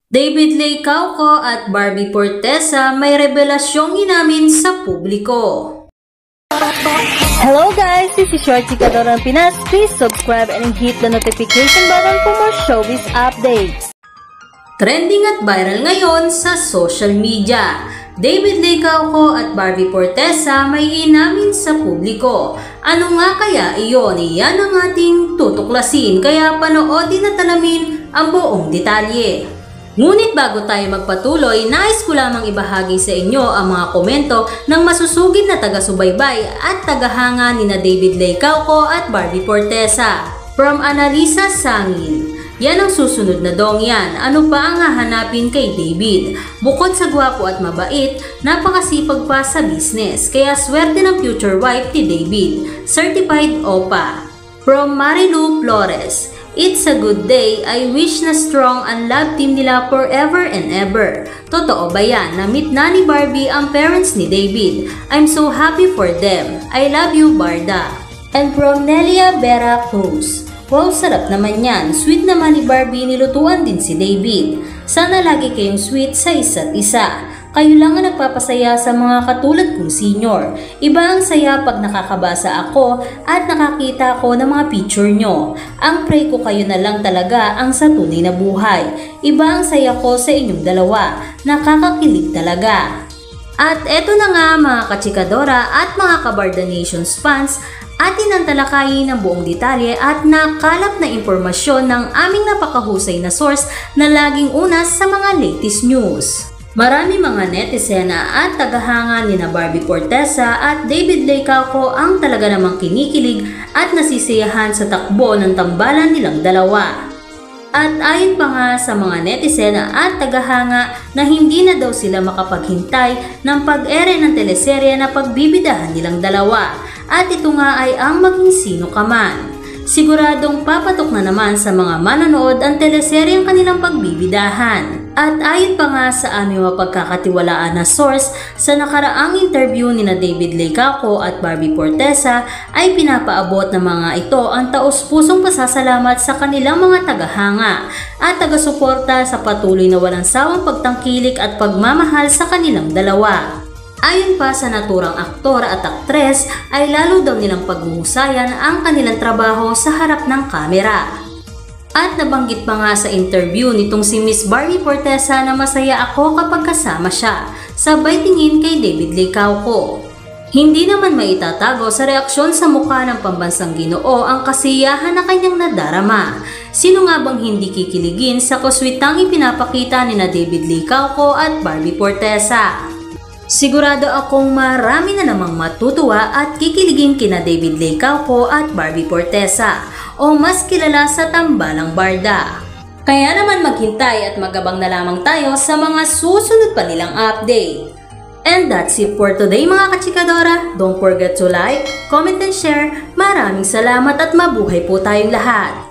David Lay Cauco at Barbie Fortesa may revelasyong inamin sa publiko. Hello guys, this is your Chikadora ng Pinas. Please subscribe and hit the notification button for more showbiz updates. Trending at viral ngayon sa social media. David Lay Cauco at Barbie Fortesa may inamin sa publiko. Ano nga kaya iyon? Iyan ang ating tutuklasin, kaya panoodin at alamin ang buong detalye. Ngunit bago tayo magpatuloy, nais ko lamang ibahagi sa inyo ang mga komento ng masusugid na taga-subaybay at tagahanga nina David Lay Cauco at Barbie Fortesa. From Analisa Sangin, yan ang susunod na dong yan. Ano pa ang hahanapin kay David? Bukod sa gwapo at mabait, napakasipag pa sa business. Kaya swerte ng future wife ni David, certified OPA. From Marilu Flores, it's a good day. I wish na strong ang love team nila forever and ever. Totoo ba yan? Na-meet na ni Barbie ang parents ni David. I'm so happy for them. I love you, Barda. And from Nelia Vera Cruz, wow, sarap naman yan. Sweet naman ni Barbie, nilutuan din si David. Sana lagi kayong sweet sa isa't isa. Kayo lang ang nagpapasaya sa mga katulad kong senior. Iba ang saya pag nakakabasa ako at nakakita ko ng mga picture nyo. Ang pray ko kayo na lang talaga ang sa tunay na buhay. Iba ang saya ko sa inyong dalawa. Nakakakilig talaga. At eto na nga mga kachikadora at mga Kabarda Nations fans, atin ang talakayin ng buong detalye at nakalap na impormasyon ng aming napakahusay na source na laging una sa mga latest news. Marami mga netizena at tagahanga nina Barbie Fortesa at David Lay Cauco ang talaga namang kinikilig at nasisiyahan sa takbo ng tambalan nilang dalawa. At ayon pa nga sa mga netizena at tagahanga na hindi na daw sila makapaghintay ng pag-ere ng teleserye na pagbibidahan nilang dalawa. At ito nga ay ang maging sino ka man. Siguradong papatok na naman sa mga manonood ang teleseryeng kanilang pagbibidahan. At ayon pa nga sa aming mapagkakatiwalaan na source, sa nakaraang interview ni David Lay Cauco at Barbie Fortesa ay pinapaabot ng mga ito ang taos-pusong pasasalamat sa kanilang mga tagahanga at taga-suporta sa patuloy na walang sawang pagtangkilik at pagmamahal sa kanilang dalawa. Ayon pa sa naturang aktor at aktres ay lalo daw nilang paghuhusayan ang kanilang trabaho sa harap ng kamera. At nabanggit pa nga sa interview nitong si Miss Barbie Fortesa na masaya ako kapag kasama siya, sabay tingin kay David Lay Cauco. Hindi naman maitatago sa reaksyon sa mukha ng pambansang Ginoo ang kasiyahan na kanyang nadarama. Sino nga bang hindi kikiligin sa kuswitang ipinapakita ni David Lay Cauco at Barbie Fortesa? Sigurado akong marami na namang matutuwa at kikiligin kina David Lay Cauco at Barbie Fortesa o mas kilala sa tambalang Barda. Kaya naman maghintay at magabang na lamang tayo sa mga susunod pa nilang update. And that's it for today mga kachikadora. Don't forget to like, comment and share. Maraming salamat at mabuhay po tayong lahat.